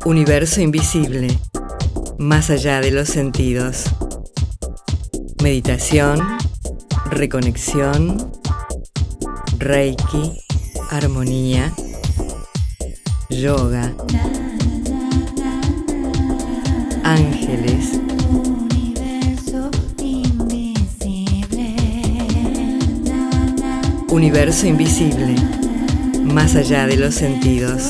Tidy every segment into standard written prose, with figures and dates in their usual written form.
Universo invisible, más allá de los sentidos. Meditación, reconexión, Reiki, armonía, yoga, ángeles. Universo invisible, más allá de los sentidos.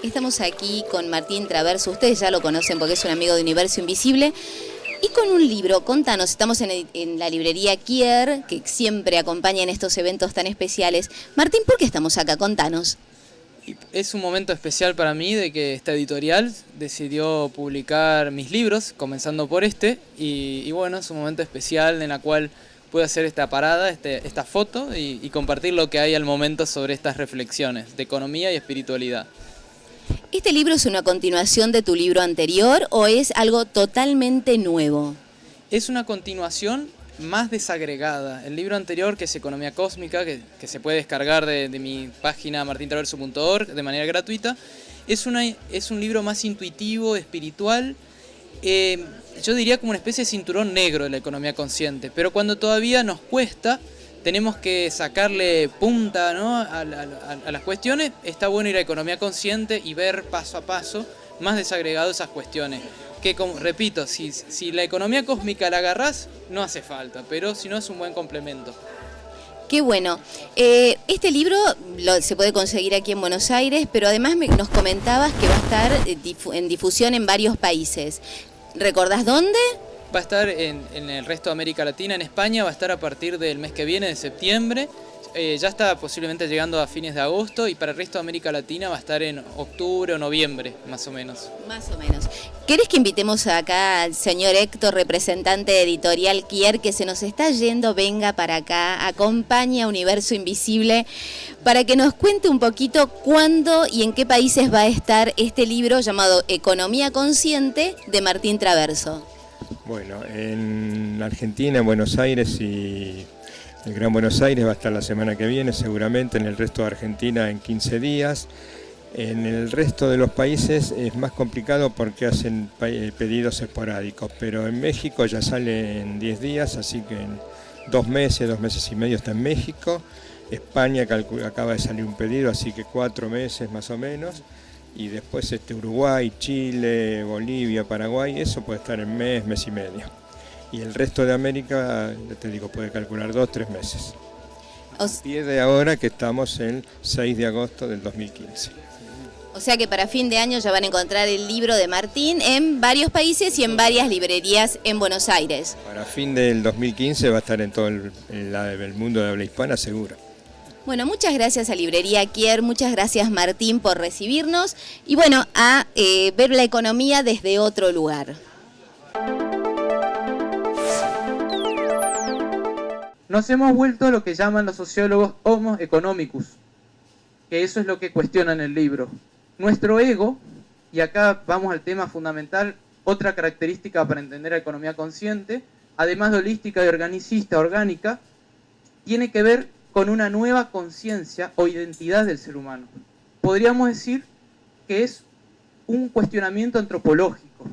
Estamos aquí con Martín Traverso, ustedes ya lo conocen porque es un amigo de Universo Invisible, y con un libro. Contanos, estamos en la librería Kier, que siempre acompaña en estos eventos tan especiales. Martín, ¿por qué estamos acá? Contanos. Es un momento especial para mí de que esta editorial decidió publicar mis libros, comenzando por este, y bueno, es un momento especial en el cual puedo hacer esta parada, esta foto y compartir lo que hay al momento sobre estas reflexiones de economía y espiritualidad. ¿Este libro es una continuación de tu libro anterior o es algo totalmente nuevo? Es una continuación más desagregada. El libro anterior, que es Economía Cósmica, que se puede descargar de mi página martintraverso.org de manera gratuita, es un libro más intuitivo, espiritual, yo diría como una especie de cinturón negro de la economía consciente, pero cuando todavía nos cuesta, tenemos que sacarle punta, ¿no?, a las cuestiones. Está bueno ir a economía consciente y ver paso a paso, más desagregado esas cuestiones. Que, como repito, si la economía cósmica la agarrás, no hace falta, pero si no es un buen complemento. Qué bueno. Este libro se puede conseguir aquí en Buenos Aires, pero además nos comentabas que va a estar en difusión en varios países. ¿Recordás dónde? Va a estar en el resto de América Latina, en España, va a estar a partir del mes que viene, de septiembre. Ya está posiblemente llegando a fines de agosto, y para el resto de América Latina va a estar en octubre o noviembre, más o menos. Más o menos. ¿Querés que invitemos acá al señor Héctor, representante de Editorial Kier, que se nos está yendo? Venga para acá, acompaña a Universo Invisible para que nos cuente un poquito cuándo y en qué países va a estar este libro llamado Economía Consciente de Martín Traverso. Bueno, en Argentina, en Buenos Aires y el Gran Buenos Aires va a estar la semana que viene, seguramente. En el resto de Argentina en 15 días. En el resto de los países es más complicado porque hacen pedidos esporádicos, pero en México ya sale en 10 días, así que en 2 meses y medio está en México. España acaba de salir un pedido, así que 4 meses más o menos. Y después Uruguay, Chile, Bolivia, Paraguay, eso puede estar en mes y medio. Y el resto de América, te digo, puede calcular 2-3 meses. A pie de ahora que estamos el 6 de agosto del 2015. O sea que para fin de año ya van a encontrar el libro de Martín en varios países y en varias librerías en Buenos Aires. Para fin del 2015 va a estar en todo el mundo de habla hispana, seguro. Bueno, muchas gracias a Librería Kier, muchas gracias Martín por recibirnos y bueno, a ver la economía desde otro lugar. Nos hemos vuelto lo que llaman los sociólogos homo economicus, que eso es lo que cuestionan en el libro. Nuestro ego, y acá vamos al tema fundamental, otra característica para entender la economía consciente, además de holística y organicista, orgánica, tiene que ver con una nueva conciencia o identidad del ser humano. Podríamos decir que es un cuestionamiento antropológico.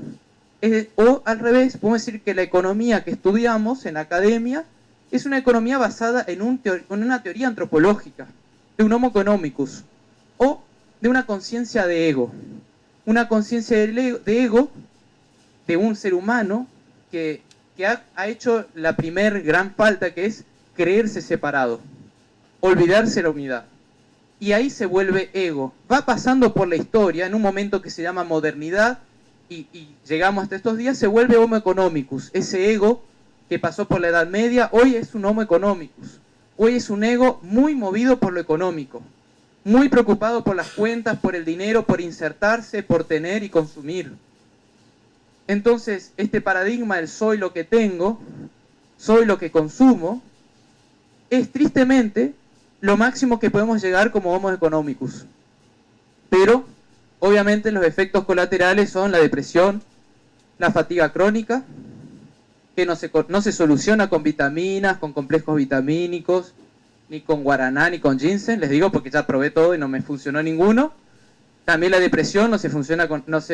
O al revés, podemos decir que la economía que estudiamos en la academia es una economía basada en una teoría antropológica, de un homo economicus, o de una conciencia de ego. Una conciencia de ego de un ser humano que ha hecho la primer gran falta, que es creerse separado, olvidarse la unidad. Y ahí se vuelve ego. Va pasando por la historia, en un momento que se llama modernidad, y llegamos hasta estos días, se vuelve homo economicus. Ese ego que pasó por la Edad Media, hoy es un homo economicus. Hoy es un ego muy movido por lo económico, muy preocupado por las cuentas, por el dinero, por insertarse, por tener y consumir. Entonces, este paradigma del soy lo que tengo, soy lo que consumo, es tristemente lo máximo que podemos llegar como homo economicus. Pero Obviamente los efectos colaterales son la depresión, la fatiga crónica, que no se soluciona con vitaminas, con complejos vitamínicos, ni con guaraná, ni con ginseng, les digo porque ya probé todo y no me funcionó ninguno. También la depresión no se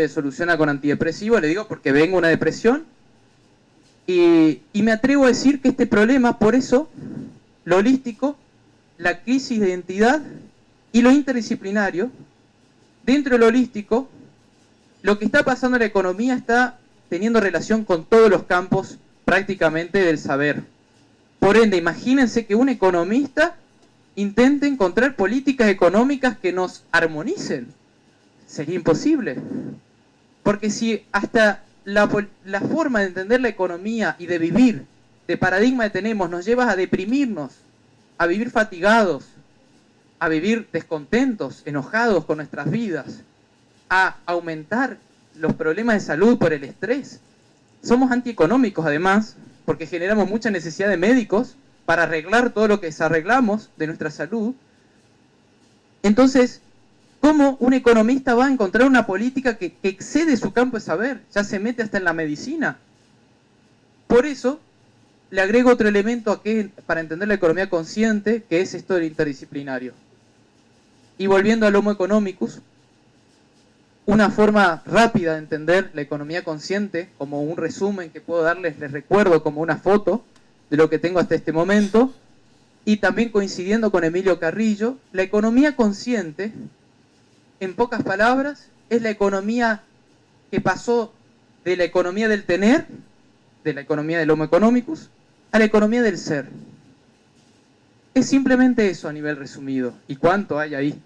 soluciona con antidepresivos, les digo porque vengo una depresión. Y me atrevo a decir que este problema, por eso, lo holístico, la crisis de identidad y lo interdisciplinario, dentro de lo holístico, lo que está pasando en la economía está teniendo relación con todos los campos prácticamente del saber. Por ende, imagínense que un economista intente encontrar políticas económicas que nos armonicen. Sería imposible. Porque si hasta la forma de entender la economía y de vivir, de paradigma que tenemos, nos lleva a deprimirnos, a vivir fatigados, a vivir descontentos, enojados con nuestras vidas, a aumentar los problemas de salud por el estrés. Somos antieconómicos además, porque generamos mucha necesidad de médicos para arreglar todo lo que desarreglamos de nuestra salud. Entonces, ¿cómo un economista va a encontrar una política que excede su campo de saber? Ya se mete hasta en la medicina. Por eso, le agrego otro elemento para entender la economía consciente, que es esto del interdisciplinario. Y volviendo al Homo economicus, una forma rápida de entender la economía consciente, como un resumen que puedo darles, les recuerdo como una foto de lo que tengo hasta este momento, y también coincidiendo con Emilio Carrillo, la economía consciente, en pocas palabras, es la economía que pasó de la economía del tener, de la economía del Homo economicus, a la economía del ser. Es simplemente eso a nivel resumido. ¿Y cuánto hay ahí?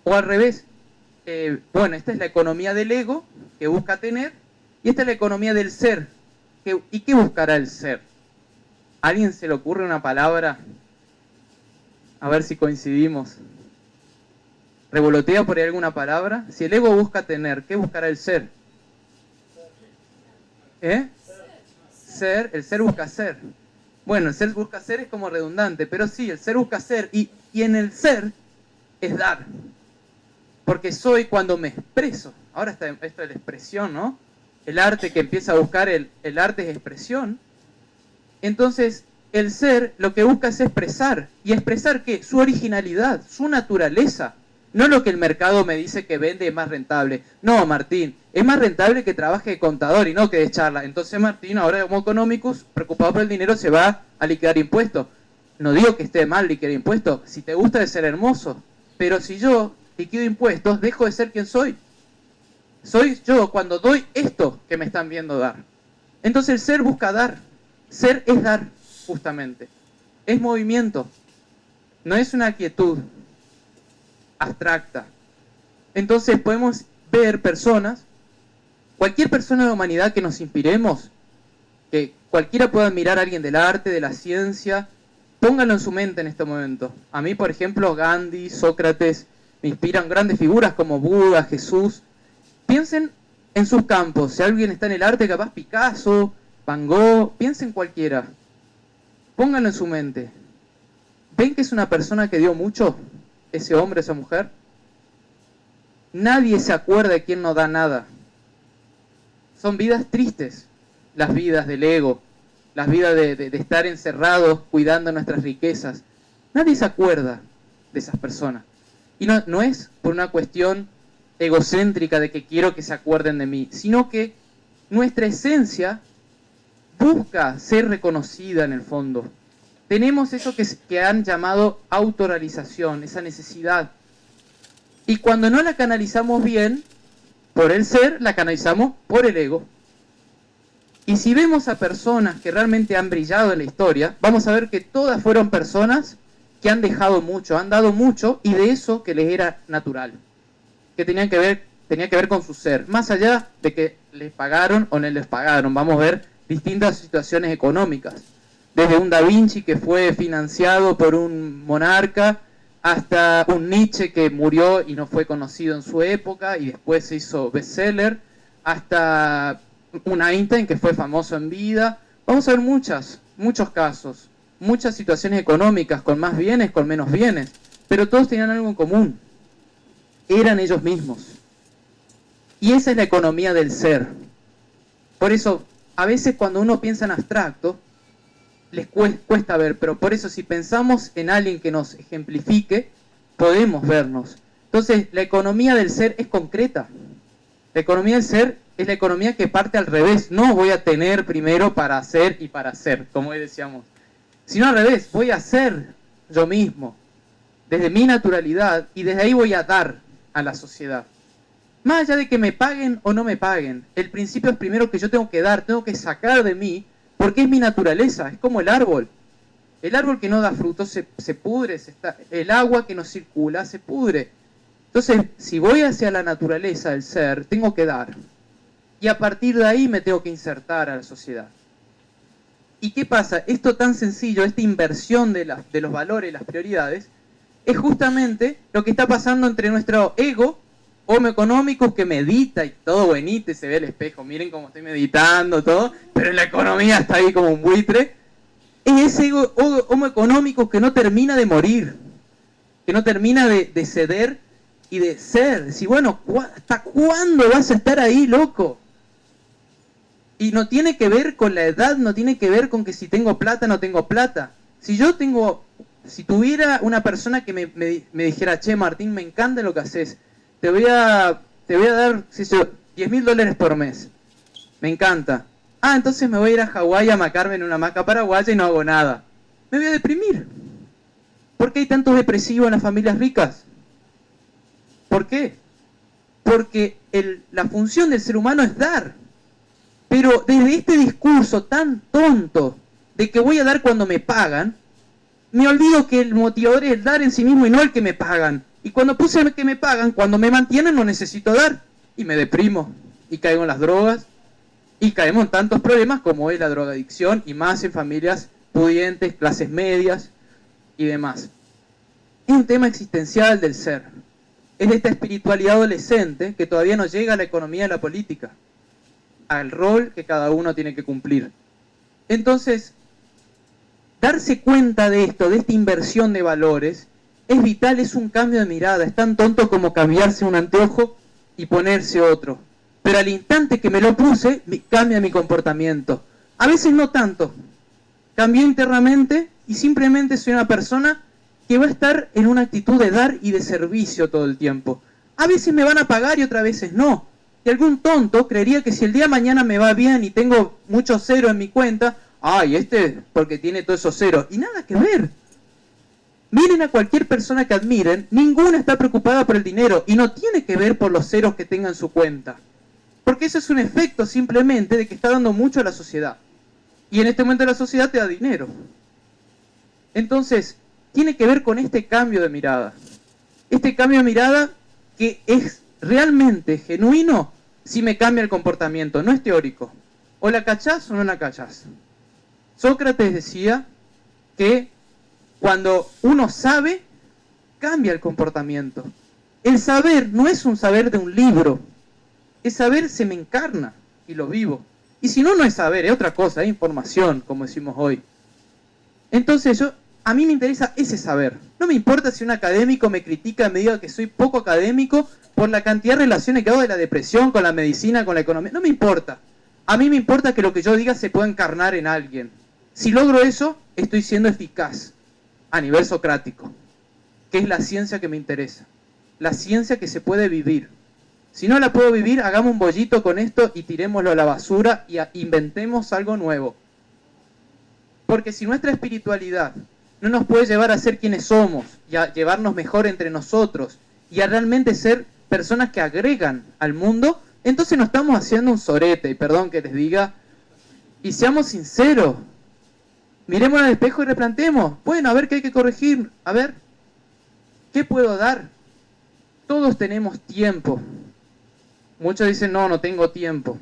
O al revés, bueno, esta es la economía del ego, que busca tener, y esta es la economía del ser. ¿Y qué buscará el ser? ¿A alguien se le ocurre una palabra? A ver si coincidimos. ¿Revolotea por ahí alguna palabra? Si el ego busca tener, ¿qué buscará el ser? Ser, el ser busca ser. Bueno, el ser busca ser es como redundante, pero sí, el ser busca ser, y en el ser es dar. Porque soy cuando me expreso. Ahora está esto de la expresión, ¿no? El arte que empieza a buscar, el arte es expresión. Entonces, el ser lo que busca es expresar. ¿Y expresar qué? Su originalidad, su naturaleza. No lo que el mercado me dice que vende es más rentable. No, Martín, es más rentable que trabaje de contador y no que de charla. Entonces Martín, ahora como economicus, preocupado por el dinero, se va a liquidar impuestos. No digo que esté mal liquidar impuestos. Si te gusta, de ser hermoso. Pero si yo liquido impuestos, dejo de ser quien soy. Soy yo cuando doy esto que me están viendo dar. Entonces el ser busca dar. Ser es dar, justamente. Es movimiento. No es una quietud abstracta. Entonces podemos ver personas, cualquier persona de la humanidad que nos inspiremos, que cualquiera pueda admirar a alguien del arte, de la ciencia, pónganlo en su mente en este momento. A mí, por ejemplo, Gandhi, Sócrates, me inspiran grandes figuras como Buda, Jesús. Piensen en sus campos. Si alguien está en el arte, capaz Picasso, Van Gogh, piensen cualquiera. Pónganlo en su mente. ¿Ven que es una persona que dio mucho? Ese hombre, esa mujer. Nadie se acuerda de quién no da nada. Son vidas tristes, las vidas del ego, las vidas de estar encerrados cuidando nuestras riquezas. Nadie se acuerda de esas personas. Y no es por una cuestión egocéntrica de que quiero que se acuerden de mí, sino que nuestra esencia busca ser reconocida en el fondo. Tenemos eso que han llamado autorrealización, esa necesidad. Y cuando no la canalizamos bien por el ser, la canalizamos por el ego. Y si vemos a personas que realmente han brillado en la historia, vamos a ver que todas fueron personas que han dejado mucho, han dado mucho, y de eso que les era natural, que tenía que ver con su ser, más allá de que les pagaron o no les pagaron. Vamos a ver distintas situaciones económicas, desde un Da Vinci que fue financiado por un monarca, hasta un Nietzsche que murió y no fue conocido en su época y después se hizo bestseller, hasta un Einstein que fue famoso en vida. Vamos a ver muchos casos, muchas situaciones económicas, con más bienes, con menos bienes, pero todos tenían algo en común: eran ellos mismos. Y esa es la economía del ser. Por eso, a veces cuando uno piensa en abstracto, les cuesta ver, pero por eso si pensamos en alguien que nos ejemplifique, podemos vernos. Entonces, la economía del ser es concreta. La economía del ser es la economía que parte al revés. No voy a tener primero para hacer y para hacer, como hoy decíamos. Sino al revés, voy a hacer yo mismo, desde mi naturalidad, y desde ahí voy a dar a la sociedad. Más allá de que me paguen o no me paguen, el principio es primero que yo tengo que dar, tengo que sacar de mí, porque es mi naturaleza, es como el árbol. El árbol que no da frutos se pudre, el agua que no circula se pudre. Entonces, si voy hacia la naturaleza del ser, tengo que dar. Y a partir de ahí me tengo que insertar a la sociedad. ¿Y qué pasa? Esto tan sencillo, esta inversión de los valores, las prioridades, es justamente lo que está pasando entre nuestro ego, homo económico, que medita y todo bonito y se ve al espejo, miren cómo estoy meditando, todo, pero la economía está ahí como un buitre. Es ese ego, homo económico que no termina de morir, que no termina de ceder y de ser. Decir, bueno, ¿hasta cuándo vas a estar ahí, loco? Y no tiene que ver con la edad, no tiene que ver con que si tengo plata o no tengo plata. Si tuviera una persona que me dijera, che, Martín, me encanta lo que haces, te voy a dar, $10.000 por mes. Me encanta. Ah, entonces me voy a ir a Hawái a macarme en una hamaca paraguaya y no hago nada. Me voy a deprimir. ¿Por qué hay tantos depresivos en las familias ricas? ¿Por qué? Porque la función del ser humano es dar. Pero desde este discurso tan tonto de que voy a dar cuando me pagan, me olvido que el motivador es el dar en sí mismo y no el que me pagan. Y cuando puse el que me pagan, cuando me mantienen no necesito dar. Y me deprimo. Y caigo en las drogas. Y caemos en tantos problemas como es la drogadicción y más en familias pudientes, clases medias y demás. Es un tema existencial del ser. Es de esta espiritualidad adolescente que todavía no llega a la economía y la política, al rol que cada uno tiene que cumplir. Entonces, darse cuenta de esto, de esta inversión de valores, es vital, es un cambio de mirada. Es tan tonto como cambiarse un anteojo y ponerse otro. Pero al instante que me lo puse, cambia mi comportamiento. A veces no tanto. Cambié internamente y simplemente soy una persona que va a estar en una actitud de dar y de servicio todo el tiempo. A veces me van a pagar y otras veces no. Y algún tonto creería que si el día de mañana me va bien y tengo muchos ceros en mi cuenta, ay, porque tiene todos esos ceros. Y nada que ver. Miren a cualquier persona que admiren, ninguna está preocupada por el dinero y no tiene que ver por los ceros que tenga en su cuenta. Porque ese es un efecto simplemente de que está dando mucho a la sociedad. Y en este momento la sociedad te da dinero. Entonces, tiene que ver con este cambio de mirada. Este cambio de mirada que es realmente genuino si me cambia el comportamiento, no es teórico. O la cachás o no la cachás. Sócrates decía que cuando uno sabe, cambia el comportamiento. El saber no es un saber de un libro. El saber se me encarna y lo vivo. Y si no, no es saber, es otra cosa, es información, como decimos hoy. Entonces a mí me interesa ese saber. No me importa si un académico me critica, me diga que soy poco académico por la cantidad de relaciones que hago de la depresión con la medicina, con la economía. No me importa. A mí me importa que lo que yo diga se pueda encarnar en alguien. Si logro eso, estoy siendo eficaz a nivel socrático, que es la ciencia que me interesa. La ciencia que se puede vivir. Si no la puedo vivir, hagamos un bollito con esto y tirémoslo a la basura y inventemos algo nuevo. Porque si nuestra espiritualidad no nos puede llevar a ser quienes somos y a llevarnos mejor entre nosotros y a realmente ser personas que agregan al mundo, entonces nos estamos haciendo un sorete, y perdón que les diga, y seamos sinceros. Miremos al espejo y replanteemos. Bueno, a ver qué hay que corregir. A ver, ¿qué puedo dar? Todos tenemos tiempo. Muchos dicen, no tengo tiempo.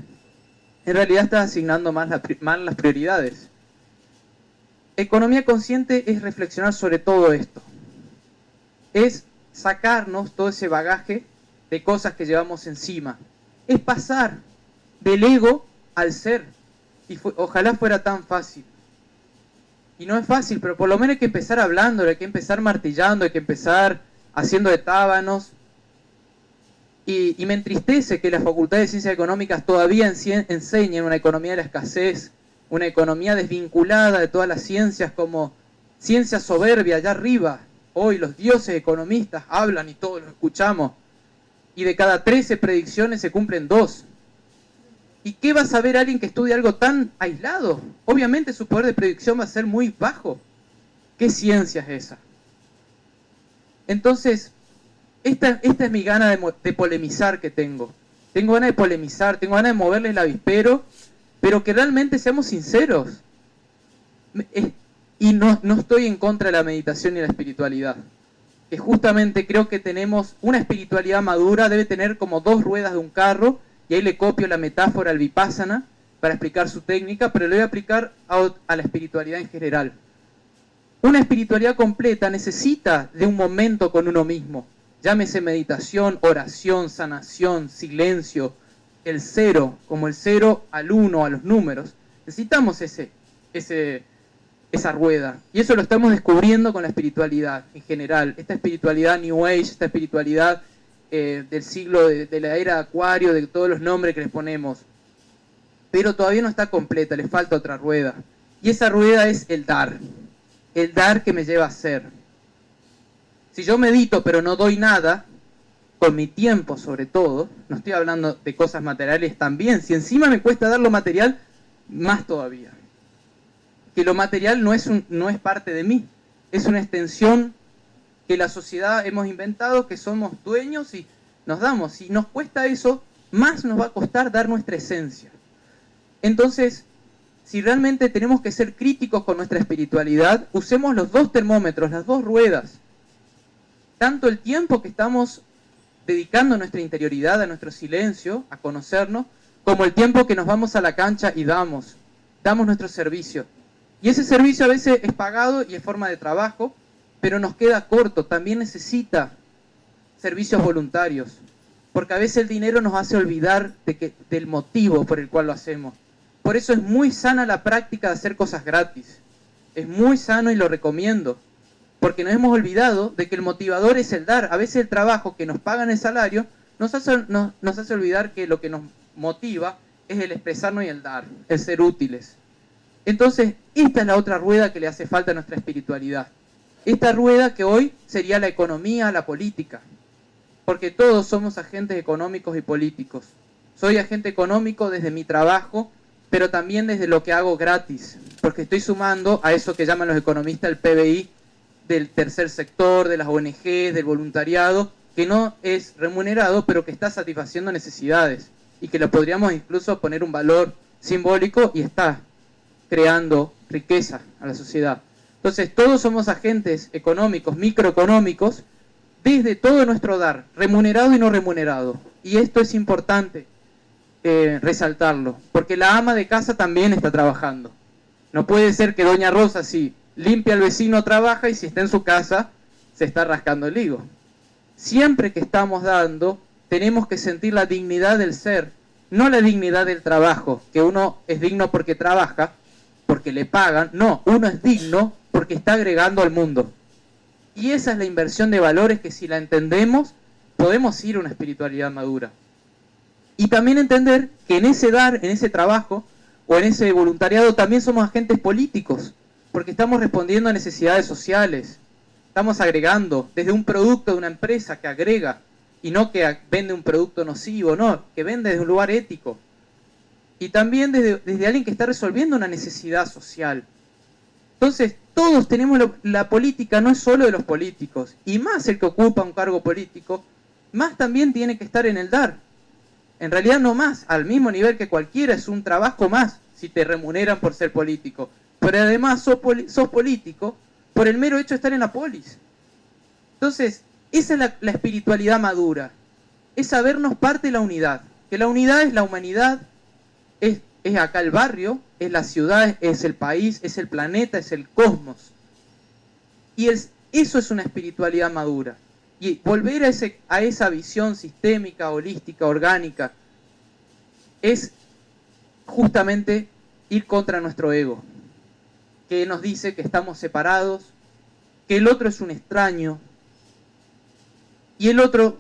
En realidad estás asignando mal las prioridades. Economía consciente es reflexionar sobre todo esto. Es sacarnos todo ese bagaje de cosas que llevamos encima. Es pasar del ego al ser. Y ojalá fuera tan fácil. Y no es fácil, pero por lo menos hay que empezar hablando, hay que empezar martillando, hay que empezar haciendo de tábanos. Y me entristece que la Facultad de Ciencias Económicas todavía enseñen una economía de la escasez, una economía desvinculada de todas las ciencias, como ciencia soberbia allá arriba. Hoy los dioses economistas hablan y todos los escuchamos, y de cada 13 predicciones se cumplen 2. ¿Y qué va a saber alguien que estudia algo tan aislado? Obviamente su poder de predicción va a ser muy bajo. ¿Qué ciencia es esa? Entonces, esta es mi gana de polemizar que tengo. Tengo ganas de polemizar, tengo ganas de moverle el avispero, pero que realmente seamos sinceros. Y no estoy en contra de la meditación y la espiritualidad. Que justamente creo que tenemos una espiritualidad madura, debe tener como 2 ruedas de un carro, y ahí le copio la metáfora al Vipassana para explicar su técnica, pero le voy a aplicar a la espiritualidad en general. Una espiritualidad completa necesita de un momento con uno mismo. Llámese meditación, oración, sanación, silencio, el 0, como el 0 al 1, a los números. Necesitamos esa rueda. Y eso lo estamos descubriendo con la espiritualidad en general. Esta espiritualidad New Age, esta espiritualidad del siglo de la era de Acuario, de todos los nombres que les ponemos. Pero todavía no está completa, le falta otra rueda. Y esa rueda es el dar. El dar que me lleva a ser. Si yo medito pero no doy nada, con mi tiempo sobre todo, no estoy hablando de cosas materiales también, si encima me cuesta dar lo material, más todavía. Que lo material no es parte de mí, es una extensión que la sociedad hemos inventado, que somos dueños y nos damos. Si nos cuesta eso, más nos va a costar dar nuestra esencia. Entonces, si realmente tenemos que ser críticos con nuestra espiritualidad, usemos los 2 termómetros, las 2 ruedas. Tanto el tiempo que estamos dedicando a nuestra interioridad, a nuestro silencio, a conocernos, como el tiempo que nos vamos a la cancha y damos nuestro servicio. Y ese servicio a veces es pagado y es forma de trabajo, pero nos queda corto. También necesita servicios voluntarios, porque a veces el dinero nos hace olvidar del motivo por el cual lo hacemos. Por eso es muy sana la práctica de hacer cosas gratis. Es muy sano y lo recomiendo. Porque nos hemos olvidado de que el motivador es el dar. A veces el trabajo que nos pagan el salario nos hace olvidar que lo que nos motiva es el expresarnos y el dar, el ser útiles. Entonces, esta es la otra rueda que le hace falta a nuestra espiritualidad. Esta rueda que hoy sería la economía, la política. Porque todos somos agentes económicos y políticos. Soy agente económico desde mi trabajo, pero también desde lo que hago gratis. Porque estoy sumando a eso que llaman los economistas el PBI, del tercer sector, de las ONG, del voluntariado, que no es remunerado, pero que está satisfaciendo necesidades, y que lo podríamos incluso poner un valor simbólico y está creando riqueza a la sociedad. Entonces, todos somos agentes económicos, microeconómicos, desde todo nuestro dar, remunerado y no remunerado. Y esto es importante resaltarlo, porque la ama de casa también está trabajando. No puede ser que doña Rosa, si limpia al vecino, trabaja, y si está en su casa, se está rascando el higo. Siempre que estamos dando, tenemos que sentir la dignidad del ser, no la dignidad del trabajo, que uno es digno porque trabaja, porque le pagan. No, uno es digno porque está agregando al mundo. Y esa es la inversión de valores que, si la entendemos, podemos ir a una espiritualidad madura. Y también entender que en ese dar, en ese trabajo, o en ese voluntariado, también somos agentes políticos, porque estamos respondiendo a necesidades sociales, estamos agregando desde un producto de una empresa que agrega, y no que vende un producto nocivo, no, que vende desde un lugar ético. Y también desde alguien que está resolviendo una necesidad social. Entonces, todos tenemos la política, no es solo de los políticos, y más el que ocupa un cargo político, más también tiene que estar en el dar. En realidad no más, al mismo nivel que cualquiera, es un trabajo más si te remuneran por ser político. Pero además sos político por el mero hecho de estar en la polis. Entonces, esa es la espiritualidad madura. Es sabernos parte de la unidad. Que la unidad es la humanidad, es acá el barrio, es la ciudad, es el país, es el planeta, es el cosmos. Y eso es una espiritualidad madura. Y volver a esa visión sistémica, holística, orgánica, es justamente ir contra nuestro ego, que nos dice que estamos separados, que el otro es un extraño, y el otro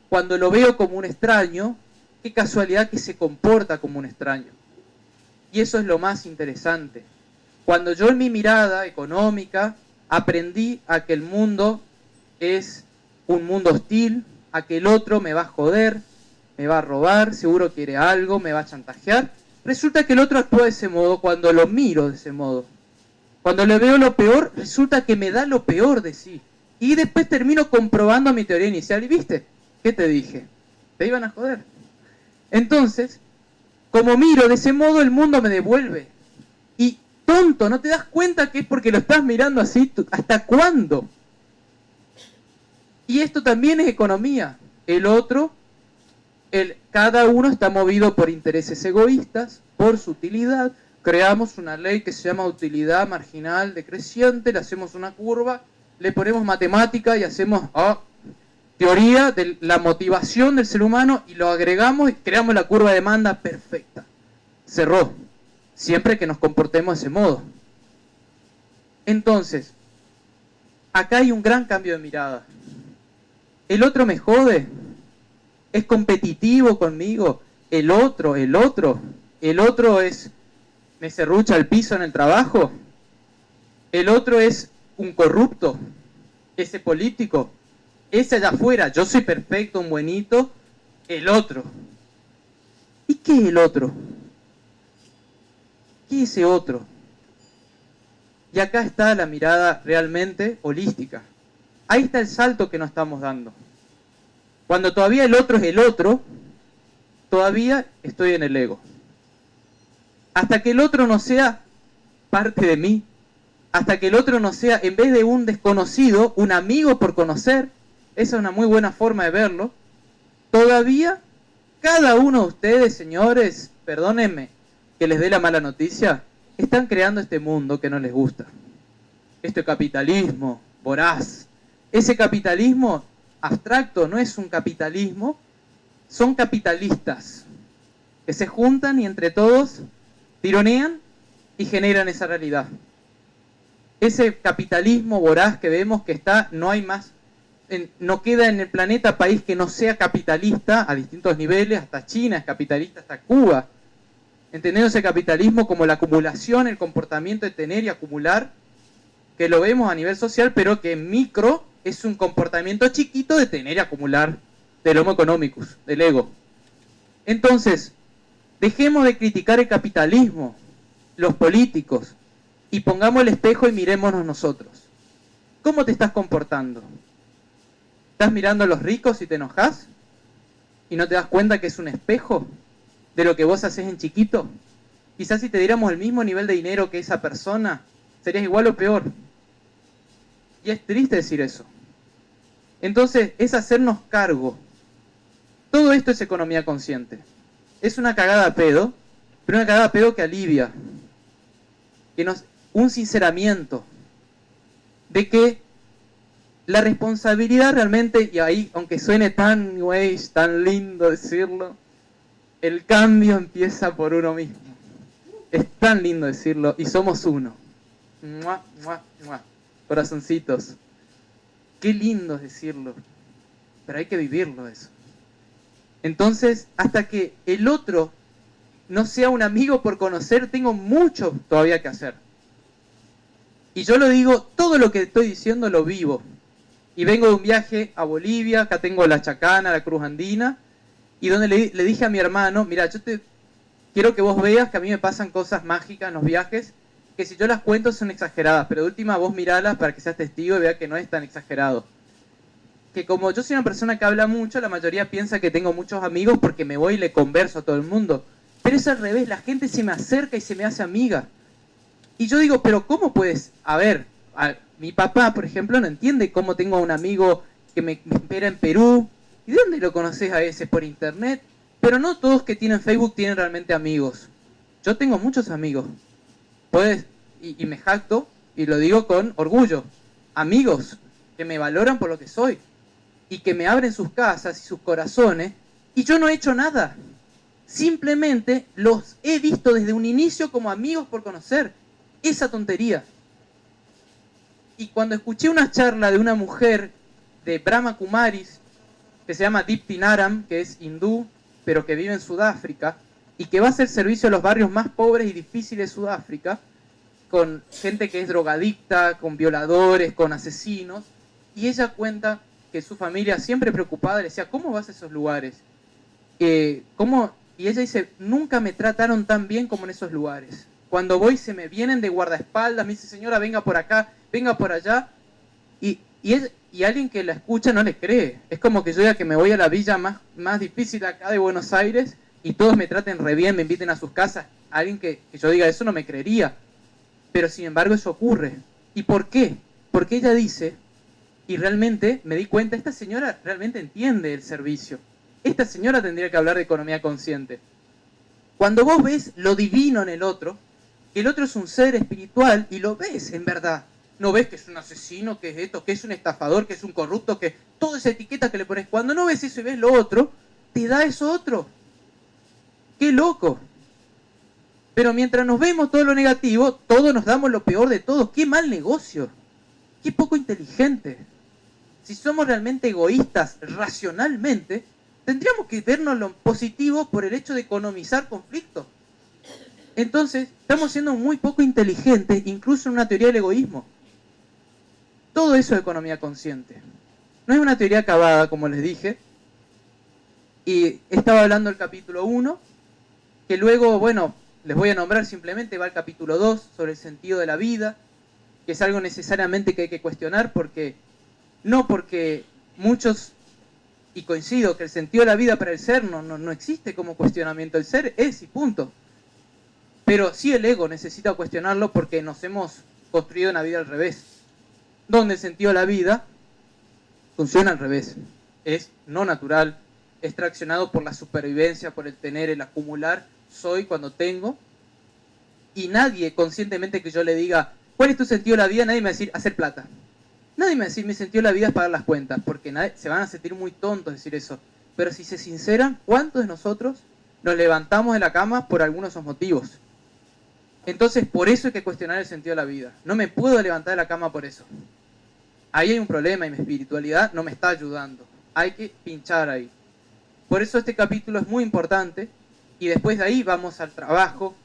Cuando lo veo como un extraño, qué casualidad que se comporta como un extraño. Y eso es lo más interesante. Cuando yo en mi mirada económica aprendí a que el mundo es un mundo hostil, a que el otro me va a joder, me va a robar, seguro quiere algo, me va a chantajear, resulta que el otro actúa de ese modo cuando lo miro de ese modo. Cuando le veo lo peor, resulta que me da lo peor de sí. Y después termino comprobando mi teoría inicial. ¿Y viste? ¿Qué te dije? Te iban a joder. Entonces, como miro de ese modo, el mundo me devuelve. Y tonto, ¿no te das cuenta que es porque lo estás mirando así? ¿Hasta cuándo? Y esto también es economía. El otro, cada uno está movido por intereses egoístas, por su utilidad. Creamos una ley que se llama utilidad marginal decreciente, le hacemos una curva, le ponemos matemática y hacemos teoría de la motivación del ser humano y lo agregamos y creamos la curva de demanda perfecta. Cerró. Siempre que nos comportemos de ese modo. Entonces, acá hay un gran cambio de mirada. El otro me jode, es competitivo conmigo, el otro es, me serrucha el piso en el trabajo, el otro es un corrupto, ese político, ese allá afuera, yo soy perfecto, un buenito, el otro. ¿Y qué es el otro? ¿Qué es ese otro? Y acá está la mirada realmente holística. Ahí está el salto que nos estamos dando. Cuando todavía el otro es el otro, todavía estoy en el ego. Hasta que el otro no sea parte de mí, hasta que el otro no sea, en vez de un desconocido, un amigo por conocer, esa es una muy buena forma de verlo, todavía cada uno de ustedes, señores, perdónenme que les dé la mala noticia, están creando este mundo que no les gusta. Este capitalismo voraz. Ese capitalismo abstracto no es un capitalismo, son capitalistas que se juntan y entre todos tironean y generan esa realidad. Ese capitalismo voraz que vemos que está, no hay más, no queda en el planeta país que no sea capitalista a distintos niveles, hasta China es capitalista, hasta Cuba. Entendiendo ese capitalismo como la acumulación, el comportamiento de tener y acumular, que lo vemos a nivel social, pero que en micro es un comportamiento chiquito de tener y acumular, del homo economicus, del ego. Entonces, dejemos de criticar el capitalismo, los políticos, y pongamos el espejo y mirémonos nosotros. ¿Cómo te estás comportando? ¿Estás mirando a los ricos y te enojas? ¿Y no te das cuenta que es un espejo de lo que vos haces en chiquito? Quizás si te diéramos el mismo nivel de dinero que esa persona, serías igual o peor. Y es triste decir eso. Entonces, es hacernos cargo. Todo esto es economía consciente. Es una cagada a pedo, pero una cagada a pedo que alivia. Un sinceramiento de que la responsabilidad realmente, y ahí, aunque suene tan new age, tan lindo decirlo, el cambio empieza por uno mismo. Es tan lindo decirlo, y somos uno. ¡Mua, mua, mua! Corazoncitos. Qué lindo es decirlo, pero hay que vivirlo eso. Entonces, hasta que el otro no sea un amigo por conocer, tengo mucho todavía que hacer. Y yo lo digo, todo lo que estoy diciendo lo vivo. Y vengo de un viaje a Bolivia, acá tengo la Chacana, la Cruz Andina, y donde le dije a mi hermano, mira, quiero que vos veas que a mí me pasan cosas mágicas en los viajes, que si yo las cuento son exageradas, pero de última vos miralas para que seas testigo y vea que no es tan exagerado. Que como yo soy una persona que habla mucho, la mayoría piensa que tengo muchos amigos porque me voy y le converso a todo el mundo. Pero es al revés, la gente se me acerca y se me hace amiga. Y yo digo, pero ¿cómo puedes? A ver, mi papá, por ejemplo, no entiende cómo tengo a un amigo que me espera en Perú. ¿Y de dónde lo conoces a veces? Por internet. Pero no todos que tienen Facebook tienen realmente amigos. Yo tengo muchos amigos. Y me jacto, y lo digo con orgullo. Amigos que me valoran por lo que soy. Y que me abren sus casas y sus corazones. Y yo no he hecho nada. Simplemente los he visto desde un inicio como amigos por conocer. Esa tontería. Y cuando escuché una charla de una mujer de Brahma Kumaris, que se llama Dipti Naram, que es hindú, pero que vive en Sudáfrica, y que va a hacer servicio a los barrios más pobres y difíciles de Sudáfrica, con gente que es drogadicta, con violadores, con asesinos, y ella cuenta que su familia, siempre preocupada, le decía, ¿cómo vas a esos lugares? ¿Cómo? Y ella dice, nunca me trataron tan bien como en esos lugares. Cuando voy se me vienen de guardaespaldas, me dice, señora, venga por acá, venga por allá, y alguien que la escucha no le cree. Es como que yo diga que me voy a la villa más difícil acá de Buenos Aires y todos me traten re bien, me inviten a sus casas. Alguien que yo diga eso no me creería. Pero sin embargo eso ocurre. ¿Y por qué? Porque ella dice, y realmente me di cuenta, esta señora realmente entiende el servicio. Esta señora tendría que hablar de economía consciente. Cuando vos ves lo divino en el otro es un ser espiritual y lo ves en verdad. No ves que es un asesino, que es esto, que es un estafador, que es un corrupto, que toda esa etiqueta que le pones. Cuando no ves eso y ves lo otro, te da eso otro. ¡Qué loco! Pero mientras nos vemos todo lo negativo, todos nos damos lo peor de todos. ¡Qué mal negocio! ¡Qué poco inteligente! Si somos realmente egoístas racionalmente, tendríamos que vernos lo positivo por el hecho de economizar conflictos. Entonces, estamos siendo muy poco inteligentes, incluso en una teoría del egoísmo. Todo eso es economía consciente. No es una teoría acabada, como les dije. Y estaba hablando del capítulo 1, que luego, bueno, les voy a nombrar simplemente, va al capítulo 2, sobre el sentido de la vida, que es algo necesariamente que hay que cuestionar, porque muchos, y coincido, que el sentido de la vida para el ser no existe como cuestionamiento. El ser es y punto. Pero sí el ego necesita cuestionarlo porque nos hemos construido una vida al revés. Donde el sentido de la vida funciona al revés. Es no natural, es traccionado por la supervivencia, por el tener, el acumular. Soy cuando tengo. Y nadie, conscientemente que yo le diga, ¿cuál es tu sentido de la vida? Nadie me va a decir, hacer plata. Nadie me va a decir, mi sentido de la vida es pagar las cuentas. Porque se van a sentir muy tontos decir eso. Pero si se sinceran, ¿cuántos de nosotros nos levantamos de la cama por algunos de esos motivos? Entonces, por eso hay que cuestionar el sentido de la vida. No me puedo levantar de la cama por eso. Ahí hay un problema y mi espiritualidad no me está ayudando. Hay que pinchar ahí. Por eso este capítulo es muy importante y después de ahí vamos al trabajo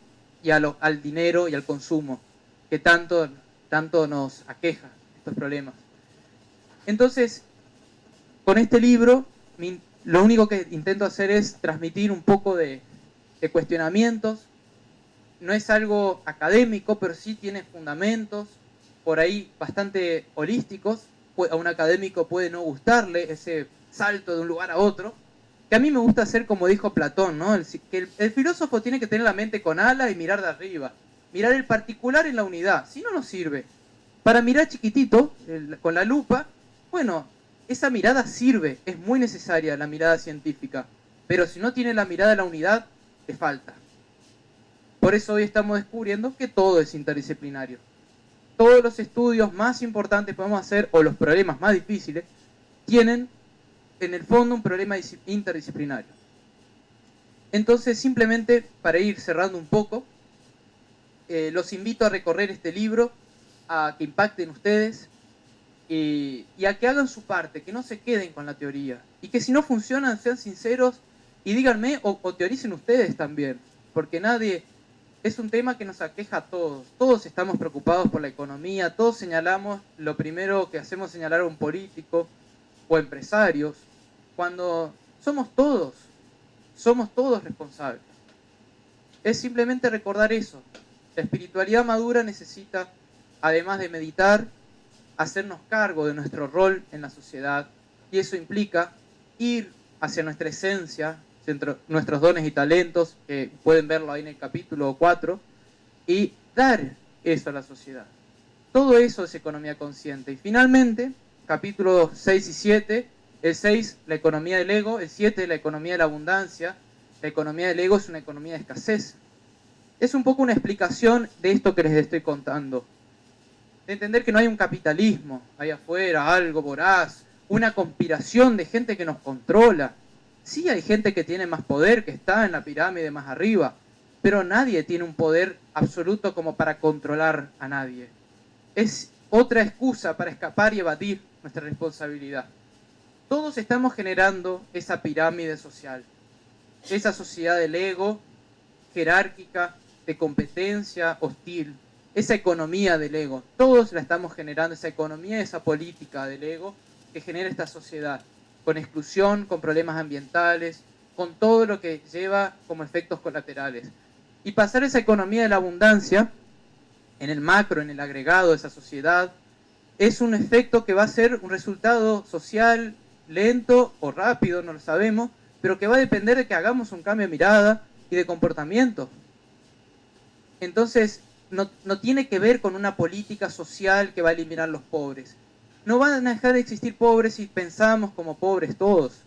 y al dinero y al consumo, que tanto nos aqueja estos problemas. Entonces, con este libro, lo único que intento hacer es transmitir un poco de cuestionamientos. No es algo académico, pero sí tiene fundamentos, por ahí bastante holísticos. A un académico puede no gustarle ese salto de un lugar a otro, que a mí me gusta hacer como dijo Platón, ¿no? Que el filósofo tiene que tener la mente con alas y mirar de arriba, mirar el particular en la unidad, si no nos sirve. Para mirar chiquitito, con la lupa, bueno, esa mirada sirve, es muy necesaria la mirada científica, pero si no tiene la mirada de la unidad, te falta. Por eso hoy estamos descubriendo que todo es interdisciplinario. Todos los estudios más importantes que podemos hacer, o los problemas más difíciles, tienen en el fondo un problema interdisciplinario. Entonces, simplemente para ir cerrando un poco, los invito a recorrer este libro, a que impacten ustedes y a que hagan su parte, que no se queden con la teoría. Y que si no funcionan, sean sinceros y díganme o teoricen ustedes también. Porque es un tema que nos aqueja a todos. Todos estamos preocupados por la economía, todos señalamos, lo primero que hacemos es señalar a un político o empresarios, cuando somos todos responsables. Es simplemente recordar eso. La espiritualidad madura necesita, además de meditar, hacernos cargo de nuestro rol en la sociedad, y eso implica ir hacia nuestra esencia, nuestros dones y talentos, que pueden verlo ahí en el capítulo 4, y dar eso a la sociedad. Todo eso es economía consciente. Y finalmente, capítulos 6 y 7, el 6, la economía del ego, el 7, la economía de la abundancia. La economía del ego es una economía de escasez. Es un poco una explicación de esto que les estoy contando. De entender que no hay un capitalismo ahí afuera, algo voraz, una conspiración de gente que nos controla. Sí hay gente que tiene más poder, que está en la pirámide más arriba, pero nadie tiene un poder absoluto como para controlar a nadie. Es otra excusa para escapar y evadir nuestra responsabilidad. Todos estamos generando esa pirámide social, esa sociedad del ego, jerárquica, de competencia, hostil, esa economía del ego. Todos la estamos generando, esa economía, esa política del ego que genera esta sociedad, con exclusión, con problemas ambientales, con todo lo que lleva como efectos colaterales. Y pasar esa economía de la abundancia, en el macro, en el agregado de esa sociedad, es un efecto que va a ser un resultado social lento o rápido, no lo sabemos, pero que va a depender de que hagamos un cambio de mirada y de comportamiento. Entonces, no tiene que ver con una política social que va a eliminar los pobres. No van a dejar de existir pobres si pensamos como pobres todos,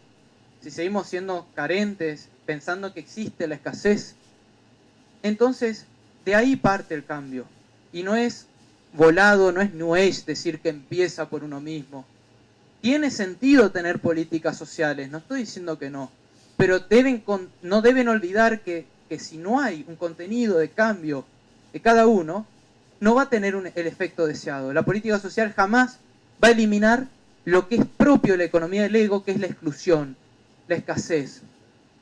si seguimos siendo carentes, pensando que existe la escasez. Entonces, de ahí parte el cambio. Y no es volado, no es New Age decir que empieza por uno mismo. Tiene sentido tener políticas sociales, no estoy diciendo que no, pero no deben olvidar que si no hay un contenido de cambio de cada uno, no va a tener el efecto deseado. La política social jamás va a eliminar lo que es propio de la economía del ego, que es la exclusión, la escasez,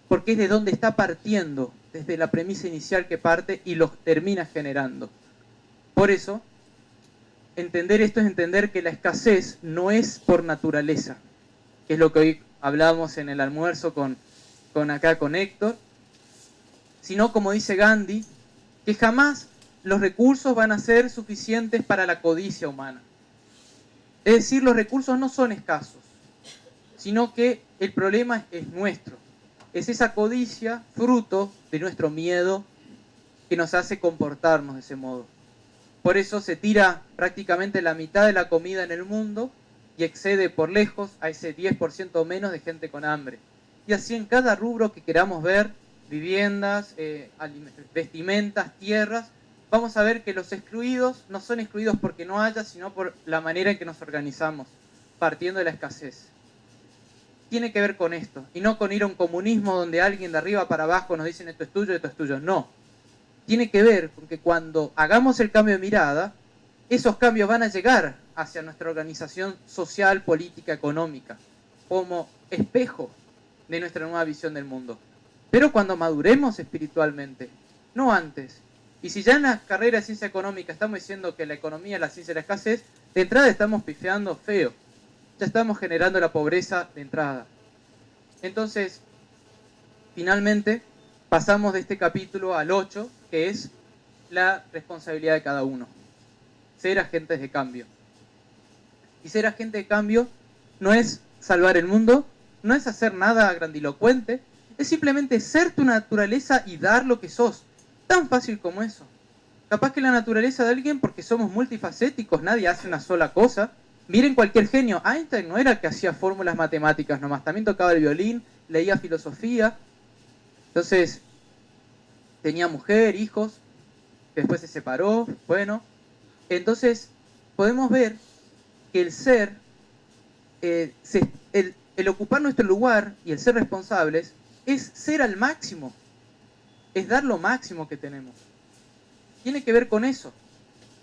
porque es de donde está partiendo, desde la premisa inicial que parte y los termina generando. Por eso, entender esto es entender que la escasez no es por naturaleza, que es lo que hoy hablábamos en el almuerzo con Héctor, sino, como dice Gandhi, que jamás los recursos van a ser suficientes para la codicia humana. Es decir, los recursos no son escasos, sino que el problema es nuestro. Es esa codicia fruto de nuestro miedo que nos hace comportarnos de ese modo. Por eso se tira prácticamente la mitad de la comida en el mundo y excede por lejos a ese 10% o menos de gente con hambre. Y así en cada rubro que queramos ver, viviendas, vestimentas, tierras, vamos a ver que los excluidos no son excluidos porque no haya, sino por la manera en que nos organizamos, partiendo de la escasez. Tiene que ver con esto, y no con ir a un comunismo donde alguien de arriba para abajo nos dicen esto es tuyo, no. Tiene que ver con que cuando hagamos el cambio de mirada, esos cambios van a llegar hacia nuestra organización social, política, económica, como espejo de nuestra nueva visión del mundo. Pero cuando maduremos espiritualmente, no antes. Y si ya en la carrera de ciencia económica estamos diciendo que la economía es la ciencia de la escasez, de entrada estamos pifeando feo. Ya estamos generando la pobreza de entrada. Entonces, finalmente, pasamos de este capítulo al 8, que es la responsabilidad de cada uno. Ser agentes de cambio. Y ser agente de cambio no es salvar el mundo, no es hacer nada grandilocuente, es simplemente ser tu naturaleza y dar lo que sos. Tan fácil como eso. Capaz que la naturaleza de alguien, porque somos multifacéticos, nadie hace una sola cosa. Miren cualquier genio. Einstein no era el que hacía fórmulas matemáticas nomás, también tocaba el violín, leía filosofía. Entonces, tenía mujer, hijos, después se separó, bueno. Entonces, podemos ver que el ser, el ocupar nuestro lugar y el ser responsables, es ser al máximo, es dar lo máximo que tenemos. Tiene que ver con eso.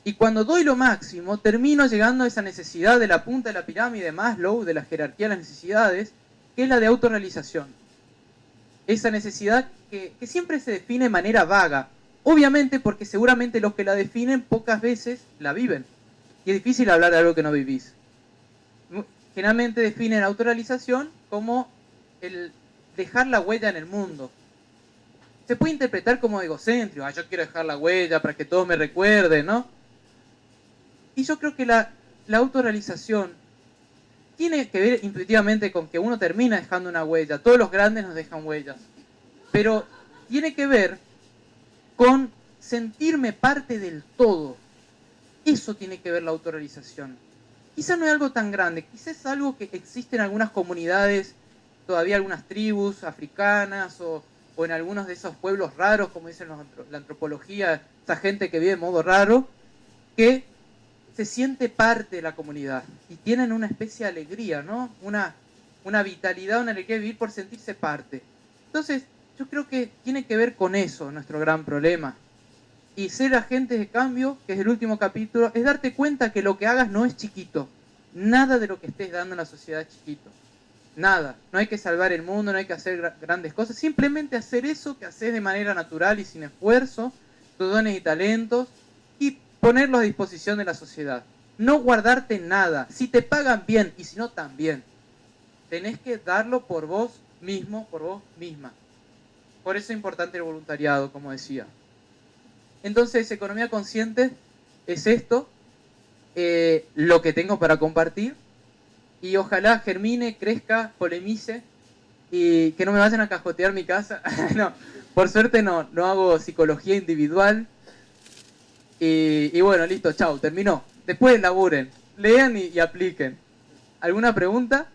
Y cuando doy lo máximo, termino llegando a esa necesidad de la punta de la pirámide de Maslow, de la jerarquía de las necesidades, que es la de autorrealización. Esa necesidad que siempre se define de manera vaga, obviamente porque seguramente los que la definen pocas veces la viven. Y es difícil hablar de algo que no vivís. Generalmente definen autorrealización como el dejar la huella en el mundo. Se puede interpretar como egocéntrico, yo quiero dejar la huella para que todos me recuerden, ¿no? Y yo creo que la autorrealización tiene que ver intuitivamente con que uno termina dejando una huella. Todos los grandes nos dejan huellas. Pero tiene que ver con sentirme parte del todo. Eso tiene que ver la autorrealización. Quizá no es algo tan grande, quizás es algo que existe en algunas comunidades, todavía algunas tribus africanas o en algunos de esos pueblos raros, como dicen la antropología, esa gente que vive de modo raro, que se siente parte de la comunidad y tienen una especie de alegría, ¿no? Una vitalidad, una alegría de vivir por sentirse parte. Entonces, yo creo que tiene que ver con eso nuestro gran problema. Y ser agentes de cambio, que es el último capítulo, es darte cuenta que lo que hagas no es chiquito. Nada de lo que estés dando en la sociedad es chiquito. Nada, no hay que salvar el mundo, no hay que hacer grandes cosas, simplemente hacer eso que haces de manera natural y sin esfuerzo, tus dones y talentos, y ponerlos a disposición de la sociedad. No guardarte nada, si te pagan bien y si no también. Tenés que darlo por vos mismo, por vos misma. Por eso es importante el voluntariado, como decía. Entonces, economía consciente es esto, lo que tengo para compartir, y ojalá germine, crezca, polemice, y que no me vayan a cajotear mi casa. No, por suerte no hago psicología individual. Y bueno, listo, chao, terminó. Después laburen, lean y apliquen. ¿Alguna pregunta?